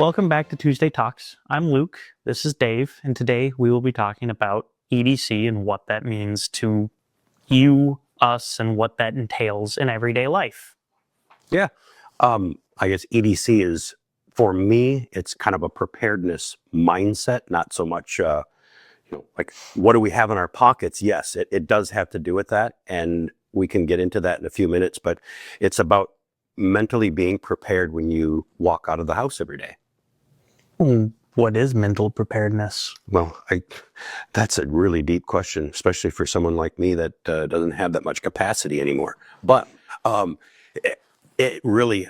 Welcome back to Tuesday Talks. I'm Luke, this is Dave, and today we will be talking about EDC and what that means to you, us, and what that entails in everyday life. Yeah. I guess EDC is, for me, it's kind of a preparedness mindset, not so much, like what do we have in our pockets? Yes, it does have to do with that. And we can get into that in a few minutes, but it's about mentally being prepared when you walk out of the house every day. What is mental preparedness? Well, that's a really deep question, especially for someone like me that doesn't have that much capacity anymore. But it really,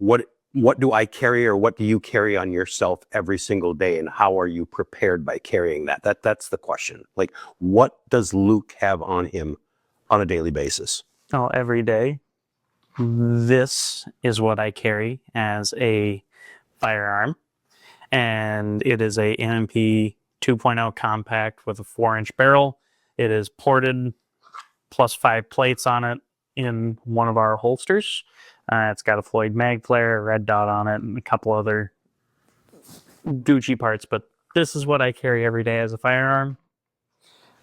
what do I carry, or what do you carry on yourself every single day, and how are you prepared by carrying that? That's the question. Like, what does Luke have on him on a daily basis? Oh, every day. This is what I carry as a firearm, and it is a M&P 2.0 compact with a 4-inch barrel. It is ported plus 5 plates on it in one of our holsters. It's got a Floyd mag flare, a red dot on it, and a couple other Gucci parts, but this is what I carry every day as a firearm.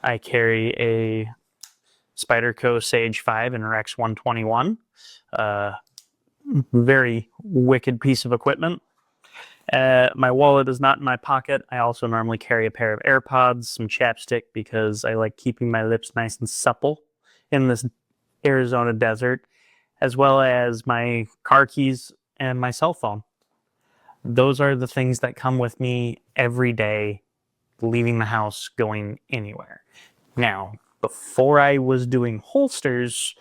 I carry a Spyderco Sage 5 and Rex 121. Very wicked piece of equipment. My wallet is not in my pocket. I also normally carry a pair of AirPods, some chapstick, because I like keeping my lips nice and supple in this Arizona desert, as well as my car keys and my cell phone. Those are the things that come with me every day, leaving the house, going anywhere. Now, before I was doing holsters,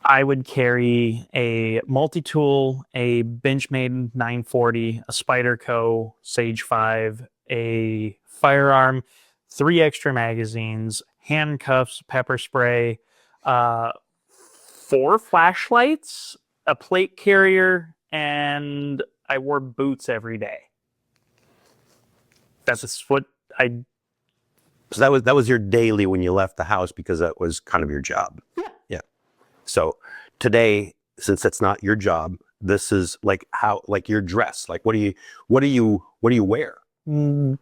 I would carry a multi-tool, a Benchmade 940, a Spyderco Sage 5, a firearm, 3 extra magazines, handcuffs, pepper spray, 4 flashlights, a plate carrier, and I wore boots every day. That's what I... So that was your daily when you left the house, because that was kind of your job. Yeah. So today, since that's not your job, this is like your dress. Like, what do you wear?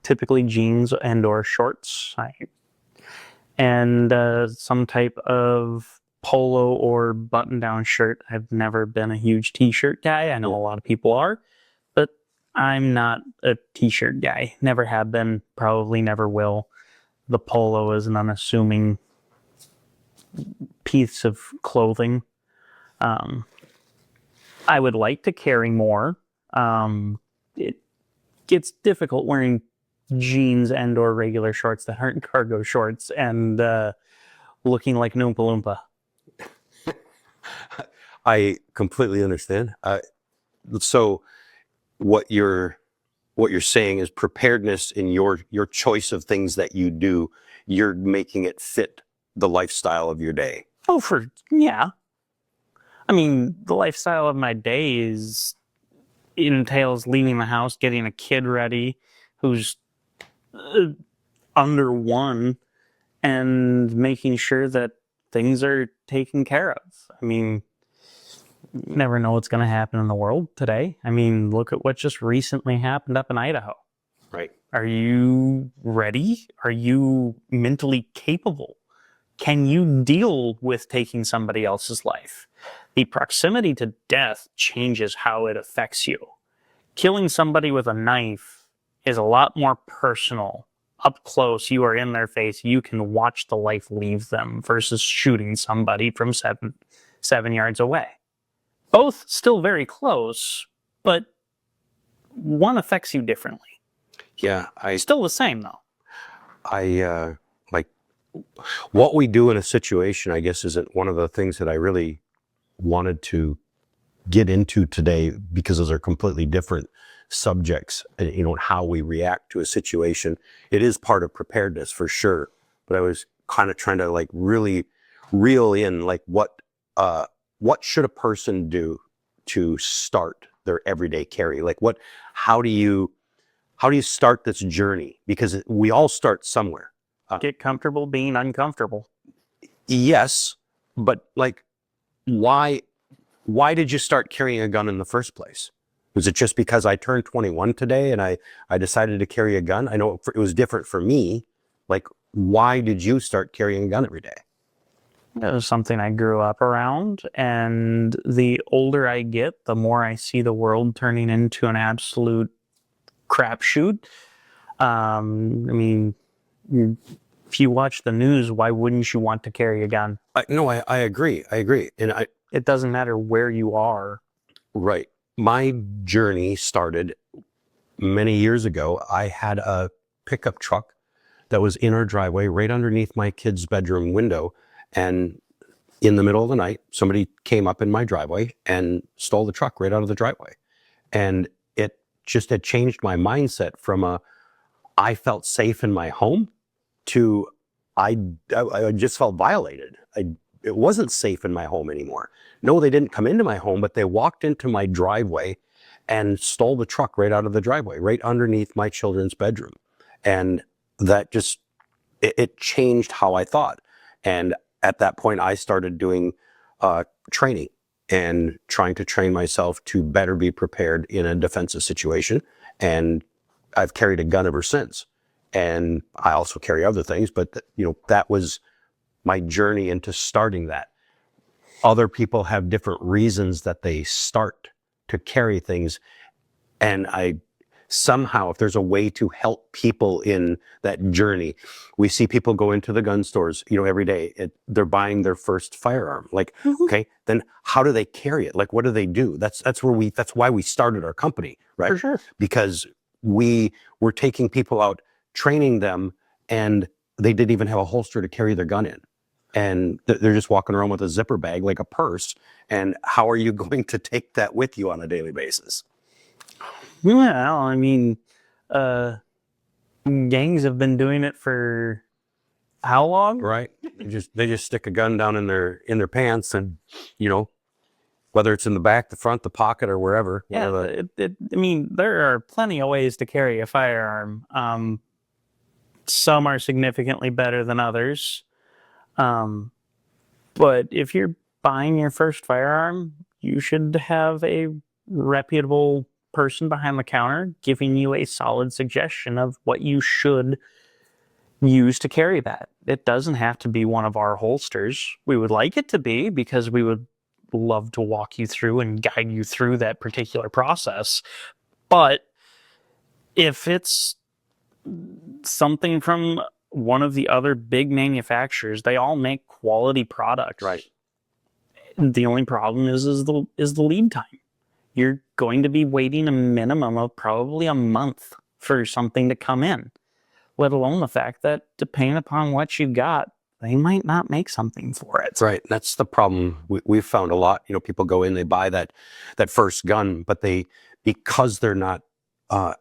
Typically jeans and or shorts, and some type of polo or button-down shirt. I've never been a huge t-shirt guy. I know a lot of people are, but I'm not a t-shirt guy. Never have been, probably never will. The polo is an unassuming piece of clothing. I would like to carry more. It gets difficult wearing jeans and or regular shorts that aren't cargo shorts and looking like an Oompa Loompa. I completely understand. So what you're saying is preparedness in your choice of things that you do. You're making it fit the lifestyle of your day. Oh, yeah. I mean, the lifestyle of my day entails leaving the house, getting a kid ready who's under 1, and making sure that things are taken care of. I mean, you never know what's going to happen in the world today. I mean, look at what just recently happened up in Idaho. Right. Are you ready? Are you mentally capable? Can you deal with taking somebody else's life? The proximity to death changes how it affects you. Killing somebody with a knife is a lot more personal. Up close, you are in their face. You can watch the life leave them versus shooting somebody from 7 yards away. Both still very close, but one affects you differently. Yeah, Still the same, though. Like what we do in a situation, I guess, isn't one of the things that I really wanted to get into today, because those are completely different subjects. How we react to a situation. It is part of preparedness for sure, but I was kind of trying to like really reel in like what should a person do to start their everyday carry? Like how do you start this journey? Because we all start somewhere. Get comfortable being uncomfortable. Yes, but like, why did you start carrying a gun in the first place? Was it just because I turned 21 today and I decided to carry a gun? I know it was different for me. Like, why did you start carrying a gun every day? It was something I grew up around, and the older I get, the more I see the world turning into an absolute crapshoot. I mean, if you watch the news, why wouldn't you want to carry a gun? No, I agree. I agree. And It doesn't matter where you are. right. My journey started many years ago. I had a pickup truck that was in our driveway right underneath my kid's bedroom window. And in the middle of the night, somebody came up in my driveway and stole the truck right out of the driveway. And it just had changed my mindset from I felt safe in my home to I just felt violated. It wasn't safe in my home anymore. No, they didn't come into my home, but they walked into my driveway and stole the truck right out of the driveway, right underneath my children's bedroom. And that just, it changed how I thought. And at that point, I started doing training and trying to train myself to better be prepared in a defensive situation. And I've carried a gun ever since. And I also carry other things, but that was my journey into starting that. Other people have different reasons that they start to carry things. And somehow, if there's a way to help people in that journey, we see people go into the gun stores, every day. They're buying their first firearm. Like, okay, then how do they carry it? Like, what do they do? That's why we started our company, right? For sure. Because we were taking people out, training them, and they didn't even have a holster to carry their gun in. And they're just walking around with a zipper bag, like a purse. And how are you going to take that with you on a daily basis? Well, I mean, gangs have been doing it for how long? Right. They just stick a gun down in their pants, and whether it's in the back, the front, the pocket, or wherever. Yeah, I mean, there are plenty of ways to carry a firearm. Some are significantly better than others. But if you're buying your first firearm, you should have a reputable person behind the counter giving you a solid suggestion of what you should use to carry that. It doesn't have to be one of our holsters. We would like it to be, because we would love to walk you through and guide you through that particular process. But if it's something from one of the other big manufacturers, they all make quality products. Right. The only problem is the lead time. You're going to be waiting a minimum of probably a month for something to come in, let alone the fact that depending upon what you got, they might not make something for it. Right. That's the problem. We've found a lot. People go in, they buy that first gun, but because they're not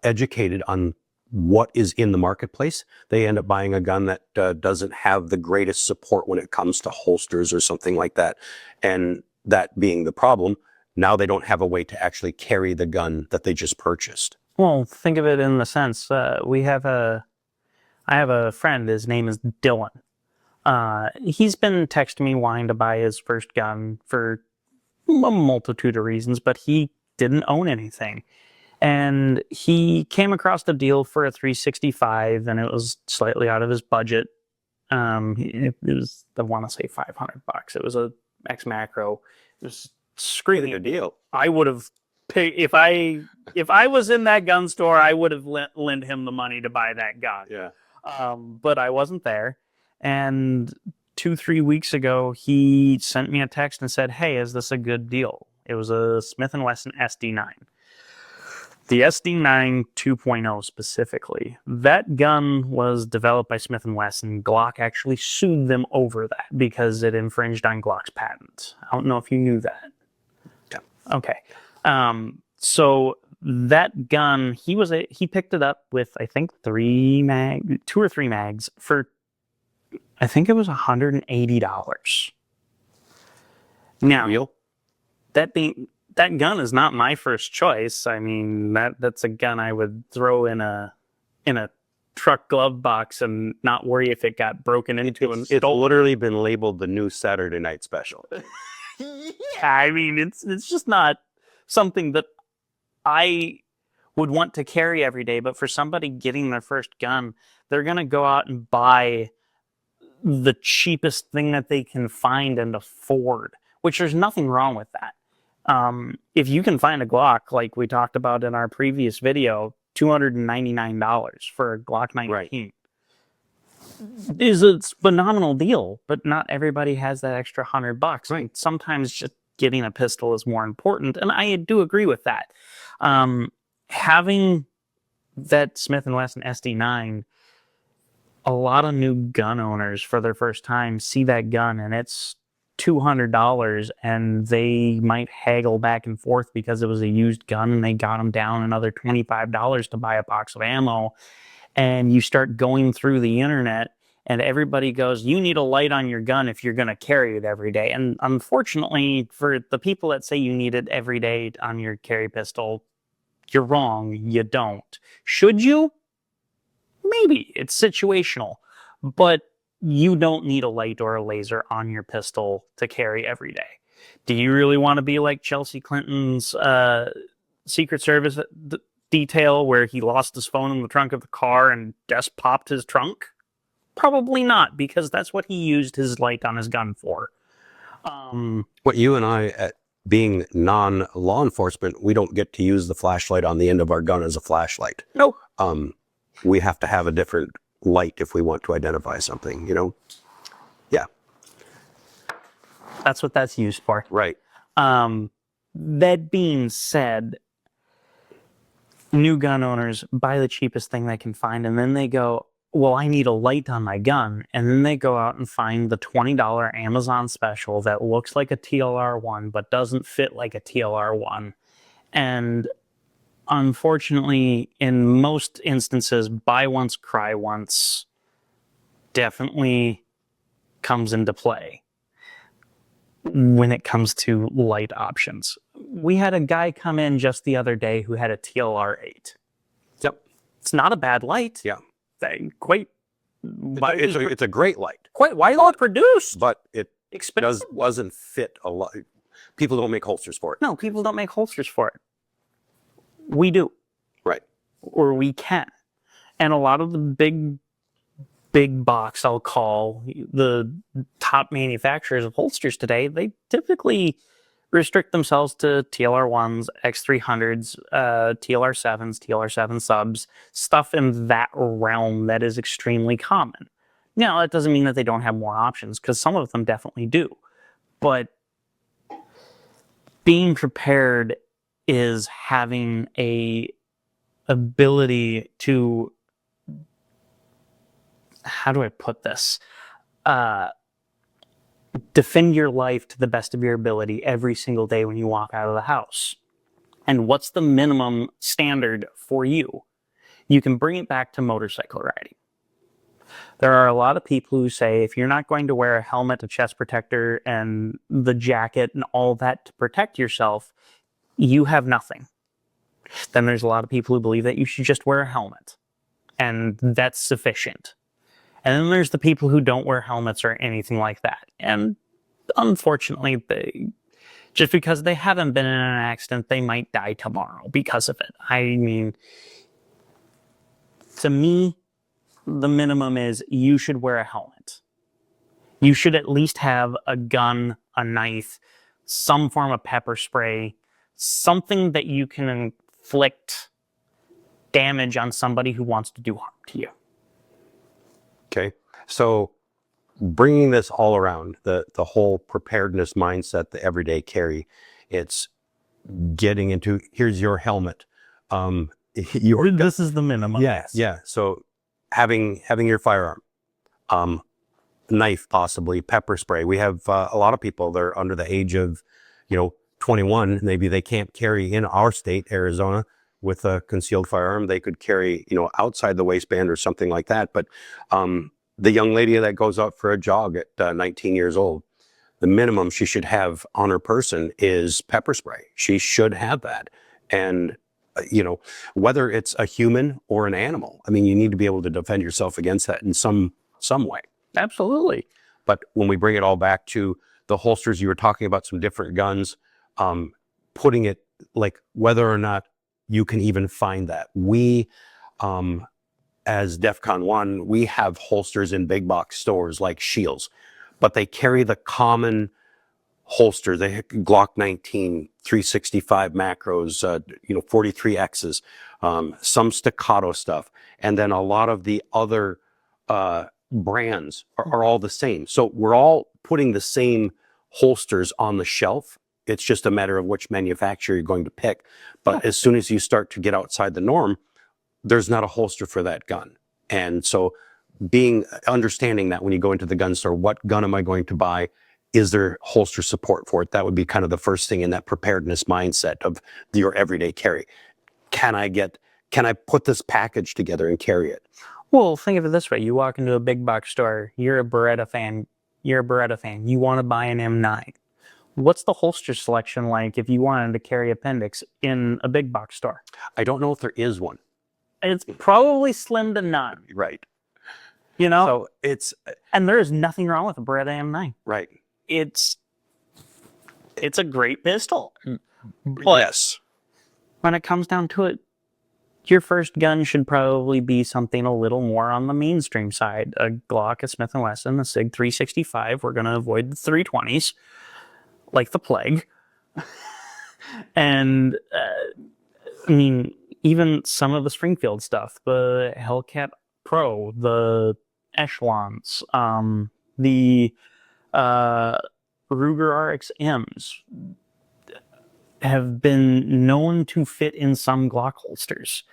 educated on what is in the marketplace, they end up buying a gun that doesn't have the greatest support when it comes to holsters or something like that. And that being the problem, now they don't have a way to actually carry the gun that they just purchased. Well, think of it in the sense, I have a friend, his name is Dylan. He's been texting me wanting to buy his first gun for a multitude of reasons, but he didn't own anything. And he came across the deal for a 365, and it was slightly out of his budget. It was, I want to say $500. It was a X Macro. It was screaming a deal. I would have paid if I was in that gun store. I would have lent him the money to buy that gun. Yeah. But I wasn't there. And 2-3 weeks ago, he sent me a text and said, "Hey, is this a good deal?" It was a Smith & Wesson SD9. The SD9 2.0 specifically. That gun was developed by Smith & Wesson. Glock actually sued them over that because it infringed on Glock's patent. I don't know if you knew that. Yeah. Okay. So that gun, he picked it up with, I think, 2 or 3 mags for, I think it was $180. Now, Real? that gun is not my first choice. I mean, that's a gun I would throw in a truck glove box and not worry if it got broken into. It's literally been labeled the new Saturday Night Special. Yeah, I mean, it's just not something that I would want to carry every day, but for somebody getting their first gun, they're going to go out and buy the cheapest thing that they can find and afford, which there's nothing wrong with that. If you can find a Glock, like we talked about in our previous video, $299 for a Glock 19 Right. is a phenomenal deal, but not everybody has that extra $100. Right. Sometimes just getting a pistol is more important, and I do agree with that. Having that Smith & Wesson SD9, a lot of new gun owners for their first time see that gun and it's $200 and they might haggle back and forth because it was a used gun and they got them down another $25 to buy a box of ammo. And you start going through the internet and everybody goes, you need a light on your gun if you're going to carry it every day. And unfortunately, for the people that say you need it every day on your carry pistol, you're wrong. You don't. Should you? Maybe. It's situational. But you don't need a light or a laser on your pistol to carry every day. Do you really want to be like Chelsea Clinton's Secret Service detail where he lost his phone in the trunk of the car and just popped his trunk? Probably not, because that's what he used his light on his gun for. What you and I, being non-law enforcement, we don't get to use the flashlight on the end of our gun as a flashlight. No. We have to have a different light if we want to identify something, you know? Yeah. That's what that's used for. Right. That being said, new gun owners buy the cheapest thing they can find, and then they go, well, I need a light on my gun. And then they go out and find the $20 Amazon special that looks like a TLR1, but doesn't fit like a TLR1. And unfortunately, in most instances, buy once, cry once definitely comes into play when it comes to light options. We had a guy come in just the other day who had a TLR8. Yep. It's not a bad light. Yeah. Quite. It's a great light. Quite widely produced. But it Expensive. doesn't fit a lot. People don't make holsters for it. No, people don't make holsters for it. We do. Right. Or we can. And a lot of the big box, I'll call, the top manufacturers of holsters today, they typically restrict themselves to TLR1s, X300s, TLR7s, TLR7 subs, stuff in that realm that is extremely common. Now, that doesn't mean that they don't have more options, because some of them definitely do. But being prepared is having a ability to, how do I put this? Defend your life to the best of your ability every single day when you walk out of the house. And what's the minimum standard for you? You can bring it back to motorcycle riding. There are a lot of people who say if you're not going to wear a helmet, a chest protector, and the jacket and all that to protect yourself, you have nothing. Then there's a lot of people who believe that you should just wear a helmet, and that's sufficient. And then there's the people who don't wear helmets or anything like that. And unfortunately, just because they haven't been in an accident, they might die tomorrow because of it. I mean, to me, the minimum is you should wear a helmet. You should at least have a gun, a knife, some form of pepper spray, something that you can inflict damage on somebody who wants to do harm to you. Okay. So bringing this all around, the whole preparedness mindset, the everyday carry, it's getting into, here's your helmet. This is the minimum. Yes. Yeah. So having your firearm, knife, possibly pepper spray. We have a lot of people that are under the age of, 21. Maybe they can't carry in our state, Arizona, with a concealed firearm. They could carry, outside the waistband or something like that. But the young lady that goes out for a jog at 19 years old, the minimum she should have on her person is pepper spray. She should have that. And, whether it's a human or an animal, I mean, you need to be able to defend yourself against that in some way. Absolutely. But when we bring it all back to the holsters, you were talking about some different guns, putting it like whether or not you can even find that. We, as DEFCON 1, we have holsters in big box stores like Shields, but they carry the common holster. They have Glock 19, 365 macros, 43Xs, some staccato stuff. And then a lot of the other brands are all the same. So we're all putting the same holsters on the shelf. It's just a matter of which manufacturer you're going to pick. But as soon as you start to get outside the norm, there's not a holster for that gun. And so understanding that when you go into the gun store, what gun am I going to buy? Is there holster support for it? That would be kind of the first thing in that preparedness mindset of your everyday carry. Can I put this package together and carry it? Well, think of it this way. You walk into a big box store, you're a Beretta fan, you want to buy an M9. What's the holster selection like if you wanted to carry appendix in a big box store? I don't know if there is one. It's probably slim to none. Right. So it's... And there is nothing wrong with a Beretta M9. Right. It's a great pistol. But yes. When it comes down to it, your first gun should probably be something a little more on the mainstream side. A Glock, a Smith & Wesson, a SIG 365. We're going to avoid the 320s like the plague. And, I mean, even some of the Springfield stuff, the Hellcat Pro, the Echelons, the Ruger RXMs have been known to fit in some Glock holsters.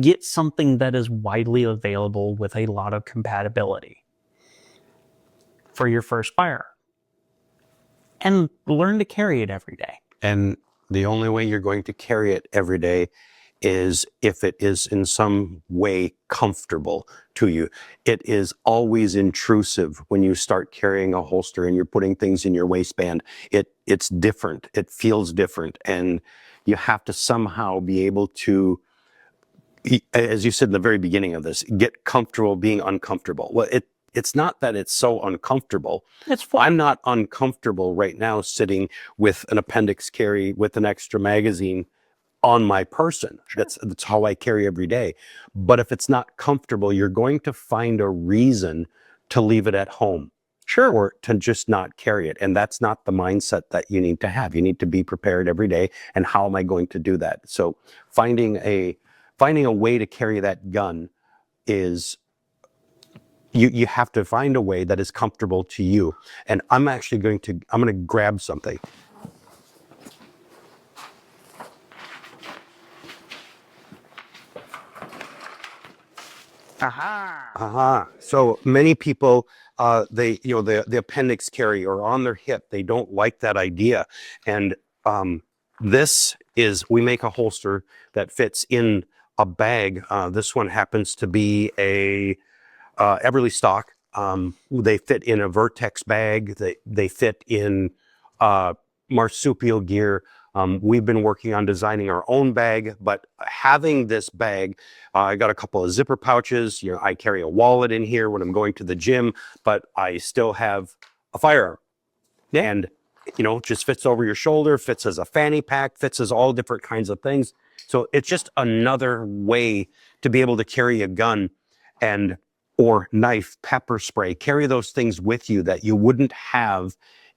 Get something that is widely available with a lot of compatibility for your first firearm. And learn to carry it every day. And the only way you're going to carry it every day is if it is in some way comfortable to you. It is always intrusive when you start carrying a holster and you're putting things in your waistband. It's different. It feels different. And you have to somehow be able to, as you said in the very beginning of this, get comfortable being uncomfortable. Well, it's not that it's so uncomfortable. It's fun. I'm not uncomfortable right now sitting with an appendix carry with an extra magazine on my person. Sure. That's how I carry every day. But if it's not comfortable, you're going to find a reason to leave it at home. Sure. Or to just not carry it. And that's not the mindset that you need to have. You need to be prepared every day. And how am I going to do that? So finding a way to carry that gun is, you have to find a way that is comfortable to you. And I'm going to grab something. Aha. Aha. So many people, the appendix carry or on their hip, they don't like that idea. And we make a holster that fits in a bag. This one happens to be a Everly stock. They fit in a Vertex bag. They fit in marsupial gear. We've been working on designing our own bag, but having this bag, I got a couple of zipper pouches. I carry a wallet in here when I'm going to the gym, but I still have a firearm. Yeah. And, just fits over your shoulder, fits as a fanny pack, fits as all different kinds of things. So it's just another way to be able to carry a gun or knife, pepper spray, carry those things with you that you wouldn't have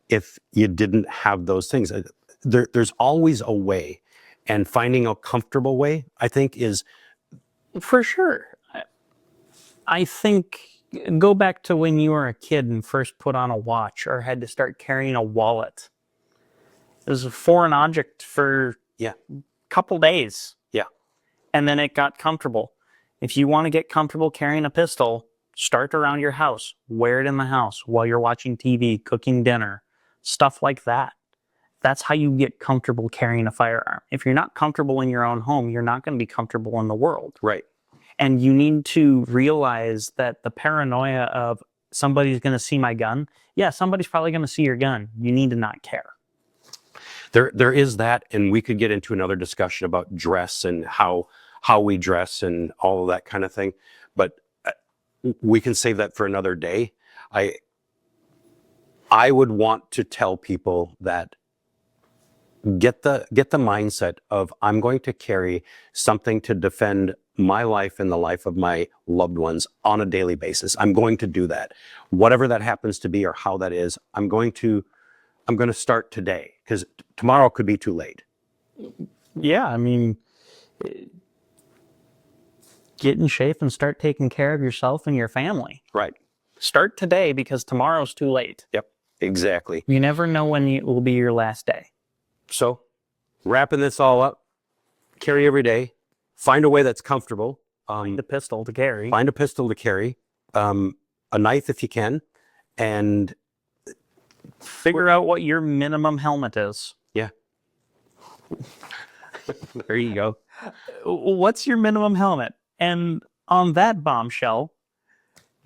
if you didn't have those things. There's always a way, and finding a comfortable way, I think, is... For sure. I think, go back to when you were a kid and first put on a watch or had to start carrying a wallet. It was a foreign object for a couple days. Yeah. And then it got comfortable. If you want to get comfortable carrying a pistol, start around your house. Wear it in the house while you're watching TV, cooking dinner, stuff like that. That's how you get comfortable carrying a firearm. If you're not comfortable in your own home, you're not going to be comfortable in the world. Right. And you need to realize that the paranoia of somebody's going to see my gun. Yeah, somebody's probably going to see your gun. You need to not care. There is that, and we could get into another discussion about dress and how we dress and all of that kind of thing. But we can save that for another day. I would want to tell people that get the mindset of I'm going to carry something to defend my life and the life of my loved ones on a daily basis. I'm going to do that. Whatever that happens to be or how that is, I'm going to start today, because tomorrow could be too late. Yeah, I mean, get in shape and start taking care of yourself and your family. Right. Start today, because tomorrow's too late. Yep. Exactly. You never know when it will be your last day. So, wrapping this all up, carry every day. Find a way that's comfortable. Find a pistol to carry. Find a pistol to carry. A knife if you can. And figure out what your minimum helmet is. Yeah. There you go. What's your minimum helmet? And on that bombshell,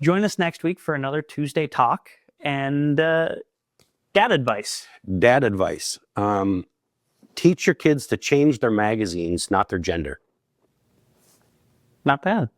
join us next week for another Tuesday talk and dad advice. Dad advice. Teach your kids to change their magazines, not their gender. Not bad.